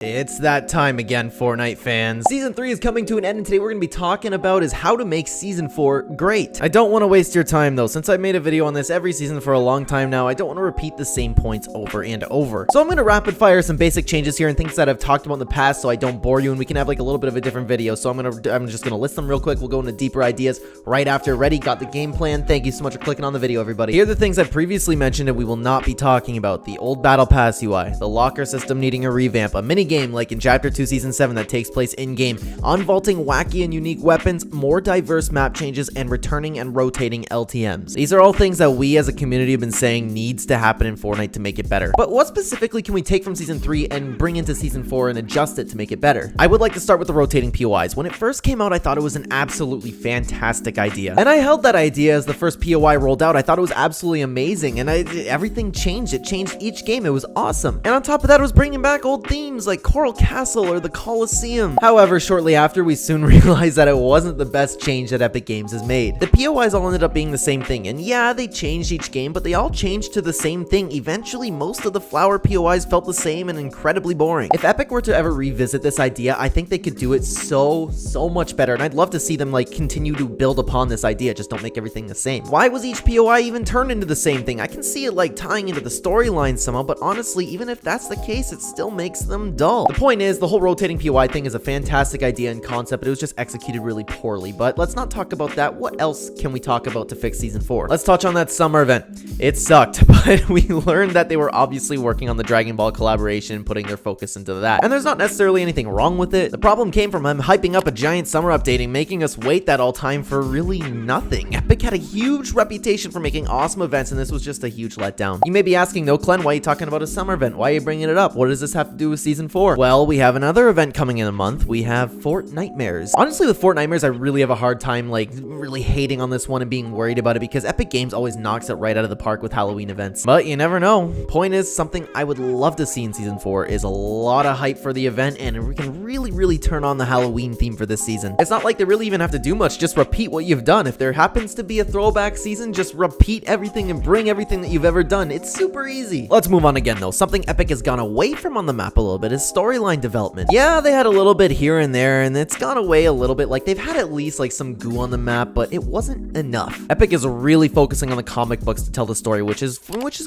It's that time again, Fortnite fans. Season 3 is coming to an end, and today we're going to be talking about is how to make Season 4 great. I don't want to waste your time though, since I've made a video on this every season for a long time now. I don't want to repeat the same points over and over. So I'm going to rapid fire some basic changes here and things that I've talked about in the past so I don't bore you and we can have like a little bit of a different video. So I'm just going to list them real quick. We'll go into deeper ideas right after. Ready? Got the game plan? Thank you so much for clicking on the video, everybody. Here are the things I previously mentioned and we will not be talking about. The old Battle Pass UI, the locker system needing a revamp, a mini game like in Chapter 2 Season 7 that takes place in-game, unvaulting wacky and unique weapons, more diverse map changes, and returning and rotating LTMs. These are all things that we as a community have been saying needs to happen in Fortnite to make it better. But what specifically can we take from Season 3 and bring into Season 4 and adjust it to make it better? I would like to start with the rotating POIs. When it first came out, I thought it was an absolutely fantastic idea. And I held that idea as the first POI rolled out. I thought it was absolutely amazing, and everything changed. It changed each game. It was awesome. And on top of that, it was bringing back old themes like Coral Castle or the Coliseum. However, shortly after, we soon realized that it wasn't the best change that Epic Games has made. The POIs all ended up being the same thing, and yeah, they changed each game, but they all changed to the same thing. Eventually, most of the flower POIs felt the same and incredibly boring. If Epic were to ever revisit this idea, I think they could do it so much better, and I'd love to see them like continue to build upon this idea, just don't make everything the same. Why was each POI even turned into the same thing? I can see it like tying into the storyline somehow, but honestly, even if that's the case, it still makes them dull. The point is, the whole rotating POI thing is a fantastic idea and concept, but it was just executed really poorly. But let's not talk about that. What else can we talk about to fix Season 4? Let's touch on that summer event. It sucked, but we learned that they were obviously working on the Dragon Ball collaboration and putting their focus into that. And there's not necessarily anything wrong with it. The problem came from them hyping up a giant summer update and making us wait that all time for really nothing. Epic had a huge reputation for making awesome events, and this was just a huge letdown. You may be asking though, Clen, why are you talking about a summer event? Why are you bringing it up? What does this have to do with Season 4? Well, we have another event coming in a month. We have Fortnitemares. Honestly, with Fortnitemares, I really have a hard time like really hating on this one and being worried about it because Epic Games always knocks it right out of the park with Halloween events. But you never know. Point is, something I would love to see in Season 4 is a lot of hype for the event, and we can really turn on the Halloween theme for this season. It's not like they really even have to do much, just repeat what you've done. If there happens to be a throwback season, just repeat everything and bring everything that you've ever done. It's super easy. Let's move on again though. Something Epic has gone away from on the map a little bit is storyline development. Yeah, they had a little bit here and there, and it's gone away a little bit. Like, they've had at least like some goo on the map, but it wasn't enough. Epic is really focusing on the comic books to tell the story, which is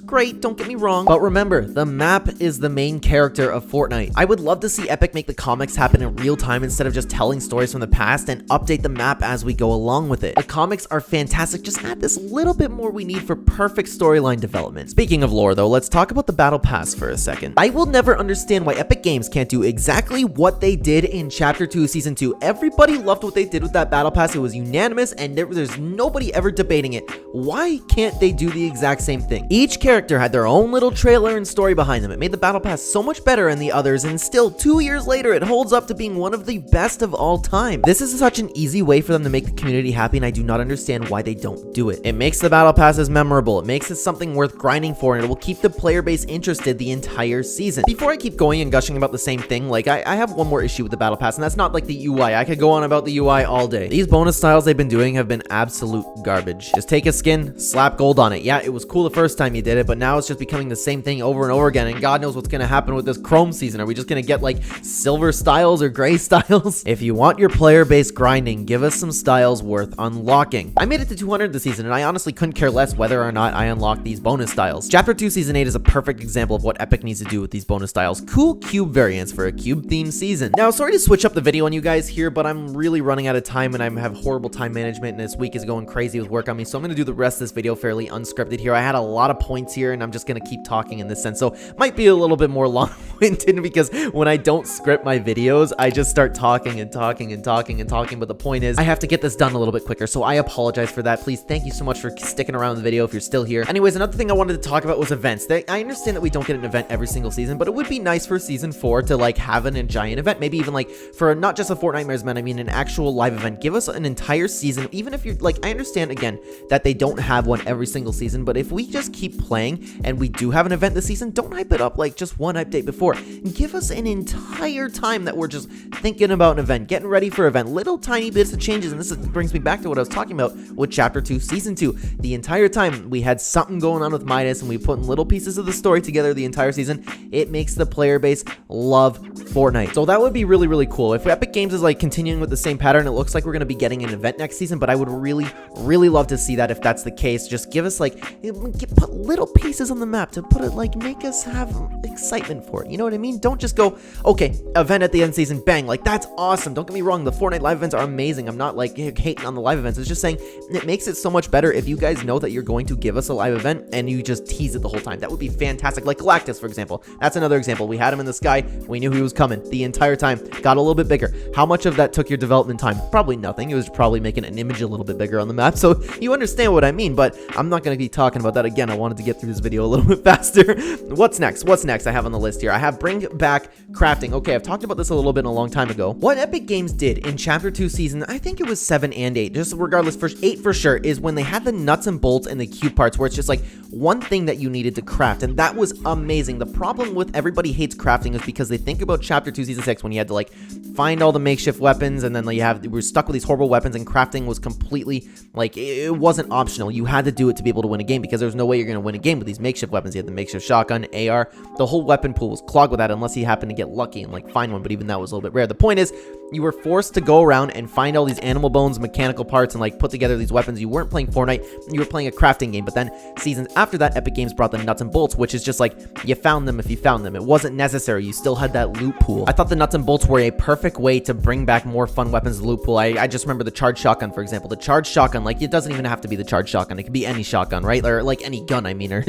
great, don't get me wrong. But remember, the map is the main character of Fortnite. I would love to see Epic make the comics happen in real time instead of just telling stories from the past, and update the map as we go along with it. The comics are fantastic, just add this little bit more we need for perfect storyline development. Speaking of lore though, let's talk about the Battle Pass for a second. I will never understand why Epic Games can't do exactly what they did in Chapter 2 Season 2. Everybody loved what they did with that Battle Pass. It was unanimous and there's nobody ever debating it. Why can't they do the exact same thing? Each character had their own little trailer and story behind them. It made the Battle Pass so much better than the others, and still 2 years later it holds up to being one of the best of all time. This is such an easy way for them to make the community happy, and I do not understand why they don't do it. It makes the Battle Passes memorable. It makes it something worth grinding for, and it will keep the player base interested the entire season. Before I keep going and gushing about the same thing, like I have one more issue with the Battle Pass, and that's not like the UI. I could go on about the UI all day. These bonus styles they've been doing have been absolute garbage. Just take a skin, slap gold on it. Yeah, it was cool the first time you did it, but now it's just becoming the same thing over and over again, and God knows what's gonna happen with this Chrome season. Are we just gonna get like silver styles or gray styles? If you want your player base grinding, give us some styles worth unlocking. I made it to 200 this season, and I honestly couldn't care less whether or not I unlock these bonus styles. Chapter 2 Season 8 is a perfect example of what Epic needs to do with these bonus styles. Cool cube variants for a cube themed season. Now, sorry to switch up the video on you guys here, but I'm really running out of time and I have horrible time management, and this week is going crazy with work on me, so I'm gonna do the rest of this video fairly unscripted here. I had a lot of points here, and I'm just gonna keep talking in this sense, so might be a little bit more long-winded because when I don't script my videos, I just start talking and talking and talking and talking, but the point is, I have to get this done a little bit quicker, so I apologize for that. Please, thank you so much for sticking around the video if you're still here. Anyways, another thing I wanted to talk about was events. I understand that we don't get an event every single season, but it would be nice for Season 4 to like have a giant event, maybe even like for not just a Fortnitemares event, I mean an actual live event. Give us an entire season, even if you're like, I understand again that they don't have one every single season, but if we just keep playing and we do have an event this season, don't hype it up like just one update before. Give us an entire time that we're just thinking about an event, getting ready for an event, little tiny bits of changes, and this brings me back to what I was talking about with Chapter 2 Season 2. The entire time we had something going on with Midas, and we put little pieces of the story together the entire season. It makes the player base love Fortnite. So that would be really, really cool. If Epic Games is like continuing with the same pattern, it looks like we're going to be getting an event next season, but I would really, really love to see that if that's the case. Just give us like, put little pieces on the map to put it, like, make us have excitement for it. You know what I mean? Don't just go, okay, event at the end of the season, bang, like that's awesome. Don't get me wrong, the Fortnite live events are amazing. I'm not like hating on the live events. It's just saying it makes it so much better if you guys know that you're going to give us a live event and you just tease it the whole time. That would be fantastic. Like Galactus, for example. That's another example. We had him in the sky. We knew he was coming the entire time. Got a little bit bigger. How much of that took your development time? Probably nothing. It was probably making an image a little bit bigger on the map. So you understand what I mean, but I'm not going to be talking about that again. I wanted to get through this video a little bit faster. What's next? What's next I have on the list here? I have bring back crafting. Okay, I've talked about this a little bit a long time ago. What Epic Games did in Chapter 2 season, I think it was 7 and 8, just regardless, for 8 for sure, is when they had the nuts and bolts and the cube parts where it's just like one thing that you needed to craft, and that was amazing. The problem with everybody hates crafting is because they think about Chapter 2 Season 6 when you had to like find all the makeshift weapons, and then you were stuck with these horrible weapons, and crafting was completely like, it wasn't optional. You had to do it to be able to win a game, because there's no way you're going to win a game with these makeshift weapons. You had the makeshift shotgun, AR, the whole weapon pool was clogged with that unless you happened to get lucky and like find one, but even that was a little bit rare. The point is, you were forced to go around and find all these animal bones, mechanical parts, and like put together these weapons. You weren't playing Fortnite, you were playing a crafting game. But then seasons after that, Epic Games brought the nuts and bolts, which is just like you found them if you found them. It wasn't necessary. You still had that loot pool. I thought the nuts and bolts were a perfect way to bring back more fun weapons to the loot pool. I just remember the charged shotgun, for example. The charged shotgun, like, it doesn't even have to be the charged shotgun. It could be any shotgun, right? Or like any gun, I mean, or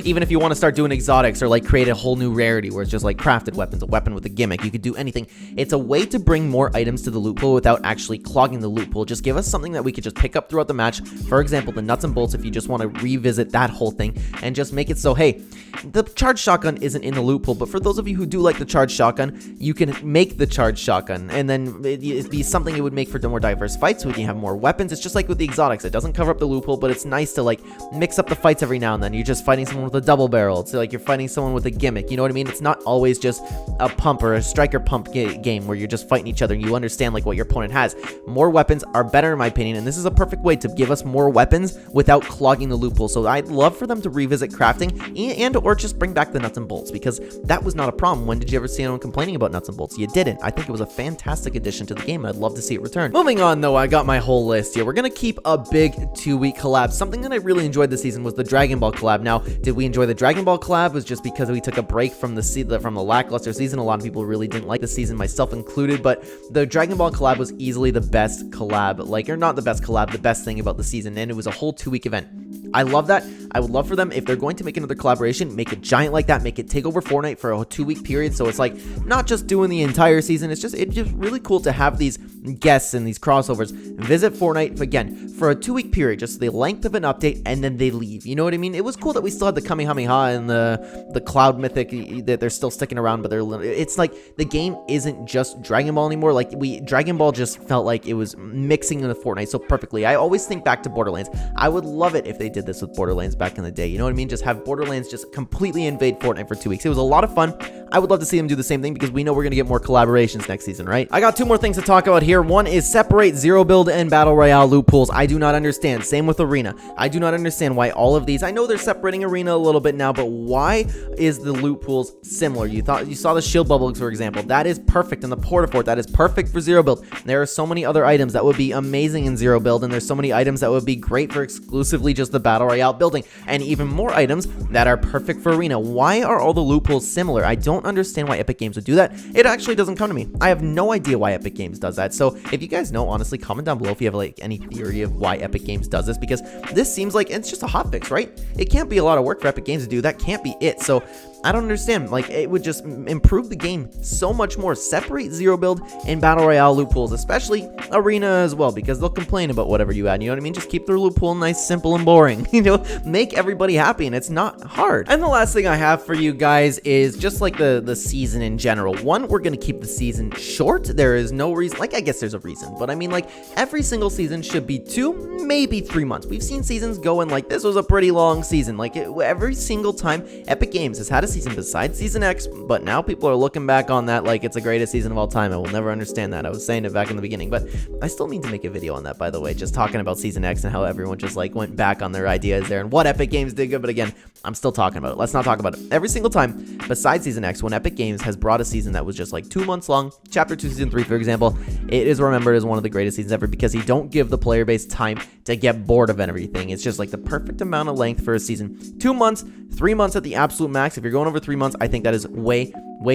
even if you want to start doing exotics or like create a whole new rarity where it's just like crafted weapons, a weapon with a gimmick. You could do anything. It's a way to bring more items to the loot pool without actually clogging the loot pool. Just give us something that we could just pick up throughout the match. For example, the nuts and bolts, if you just want to revisit that whole thing and just make it so, hey, the charged shotgun isn't in the loot pool, but for those of you who do like the charged shotgun, you can make the charged shotgun, and then it'd be something it would make for more diverse fights, so we can have more weapons. It's just like with the exotics. It doesn't cover up the loot pool, but it's nice to like mix up the fights every now and then. You're just fighting someone with a double barrel. It's like you're fighting someone with a gimmick. You know what I mean? It's not always just a pump or a striker pump game where you're just fighting each other and you understand like what your opponent has. More weapons are better in my opinion, and this is a perfect way to give us more weapons without clogging the loot pool. So I'd love for them to revisit crafting and or just bring back the nuts and bolts, because that was not a problem. When did you ever see anyone complaining about nuts and bolts? You didn't. I think it was a fantastic addition to the game. I'd love to see it return. Moving on though, I got my whole list here. We're gonna keep a big 2-week collab. Something that I really enjoyed this season was the Dragon Ball collab. Now, did we enjoy the Dragon Ball collab? It was just because we took a break from the lackluster season. A lot of people really didn't like the season, myself included, but the Dragon Ball collab was easily the best collab, like, or not the best collab, the best thing about the season, and it was a whole 2-week event. I love that. I would love for them, if they're going to make another collaboration, make it giant like that, make it take over Fortnite for a 2-week period, so it's like not just doing the entire season. It's just really cool to have these guests and these crossovers visit Fortnite again for a 2-week period, just the length of an update, and then they leave. You know what I mean? It was cool that we still had the Kamehameha and the Cloud Mythic, that they're still sticking around, but it's like the game isn't just Dragon Ball anymore. Like, Dragon Ball just felt like it was mixing into Fortnite so perfectly. I always think back to Borderlands. I would love it if they did this with Borderlands back in the day. You know what I mean? Just have Borderlands just completely invade Fortnite for 2 weeks. It was a lot of fun. I would love to see them do the same thing, because we know we're going to get more collaborations next season, right? I got 2 more things to talk about here. One is separate zero build and battle royale loot pools. I do not understand. Same with arena. I do not understand why all of these, I know they're separating arena a little bit now, but why is the loot pools similar? You saw the shield bubbles, for example. That is perfect in the porta fort. That is perfect for zero build. There are so many other items that would be amazing in zero build, and there's so many items that would be great for exclusively just the battle royale building, and even more items that are perfect for arena. Why are all the loot pools similar? I don't understand why Epic Games would do that. It actually doesn't come to me. I have no idea why Epic Games does that. So if you guys know, honestly, comment down below if you have like any theory of why Epic Games does this, because this seems like it's just a hotfix, right? It can't be a lot of work for Epic Games to do. That can't be it. So I don't understand. Like, it would just improve the game so much more. Separate zero build and battle royale loot pools, especially arena as well, because they'll complain about whatever you add. You know what I mean? Just keep their loot pool nice, simple, and boring. You know, make everybody happy, and it's not hard. And the last thing I have for you guys is just like the season in general. One, we're gonna keep the season short. There is no reason. Like, I guess there's a reason, but I mean, like, every single season should be 2, maybe 3 months. We've seen seasons go in like, this was a pretty long season. Like, every single time Epic Games has had a season besides Season X, but now people are looking back on that like it's the greatest season of all time. I will never understand that. I was saying it back in the beginning, but I still need to make a video on that, by the way, just talking about Season X and how everyone just like went back on their ideas there and what Epic Games did good. But again, I'm still talking about it. Let's not talk about it. Every single time besides Season X, when Epic Games has brought a season that was just like 2 months long, Chapter 2 Season 3, for example, it is remembered as one of the greatest seasons ever because you don't give the player base time to get bored of everything. It's just like the perfect amount of length for a season. 2 months, 3 months at the absolute max. If you're going over 3 months, I think that is way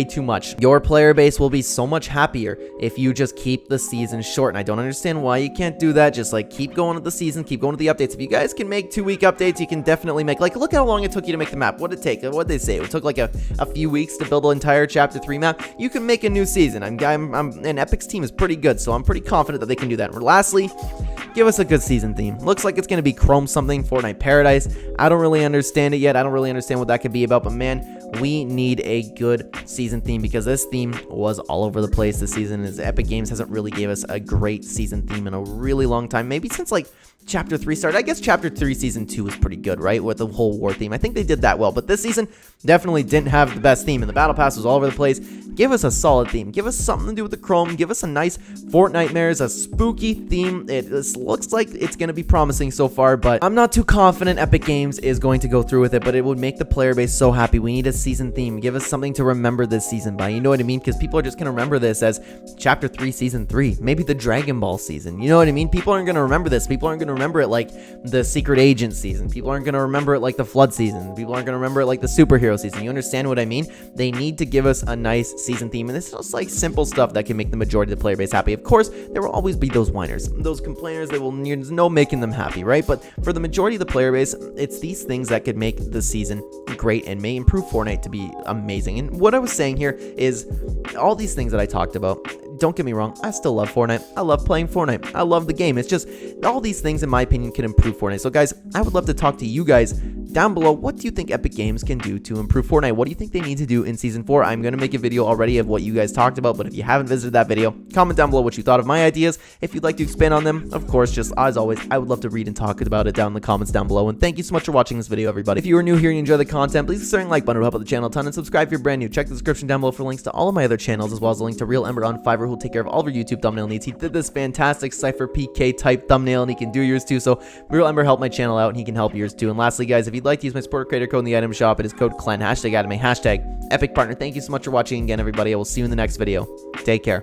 too much. Your player base will be so much happier if you just keep the season short, and I don't understand why you can't do that. Just like keep going with the season, keep going with the updates. If you guys can make 2-week updates, you can definitely make, like, look how long it took you to make the map. What did it take? What did they say? It took like a few weeks to build the entire Chapter 3 map. You can make a new season. And Epic's team is pretty good, so I'm pretty confident that they can do that. And lastly, give us a good season theme. Looks like it's going to be Chrome something, Fortnite Paradise. I don't really understand it yet. I don't really understand what that could be about, but man, we need a good season theme because this theme was all over the place this season. As Epic Games hasn't really gave us a great season theme in a really long time, maybe since like Chapter 3 started. I guess Chapter 3 Season 2 was pretty good, right? With the whole war theme. I think they did that well, but this season definitely didn't have the best theme, and the Battle Pass was all over the place. Give us a solid theme. Give us something to do with the Chrome. Give us a nice Fortnitemares, a spooky theme. It looks like it's going to be promising so far, but I'm not too confident Epic Games is going to go through with it, but it would make the player base so happy. We need a season theme. Give us something to remember this season by. You know what I mean? Because people are just going to remember this as Chapter 3 Season 3. Maybe the Dragon Ball season. You know what I mean? People aren't going to remember this. People aren't going to remember it like the Secret Agent season. People aren't going to remember it like the Flood season. People aren't going to remember it like the Superhero season. You understand what I mean? They need to give us a nice season theme, and this is just like simple stuff that can make the majority of the player base happy. Of course, there will always be those whiners, those complainers. There's no making them happy, right? But for the majority of the player base, it's these things that could make the season great and may improve Fortnite to be amazing. And what I was saying here is all these things that I talked about. Don't get me wrong, I still love Fortnite. I love playing Fortnite. I love the game. It's just all these things, in my opinion, can improve Fortnite. So guys, I would love to talk to you guys down below. What do you think Epic Games can do to improve Fortnite? What do you think they need to do in Season 4? I'm going to make a video already of what you guys talked about, but if you haven't visited that video, comment down below what you thought of my ideas. If you'd like to expand on them, of course, just as always, I would love to read and talk about it down in the comments down below. And thank you so much for watching this video, everybody. If you are new here and you enjoy the content, please consider like button to help out the channel a ton, and subscribe if you're brand new. Check the description down below for links to all of my other channels, as well as a link to Real Ember on Fiverr, who'll take care of all of your YouTube thumbnail needs. He did this fantastic SypherPK type thumbnail, and he can do yours too. So Real Ember helped my channel out, and he can help yours too. And lastly, guys, if you'd like to use my supporter creator code in the item shop, it is code Clen, #anime, #Epic Partner. Thank you so much for watching again, everybody. I will see you in the next video. Take care.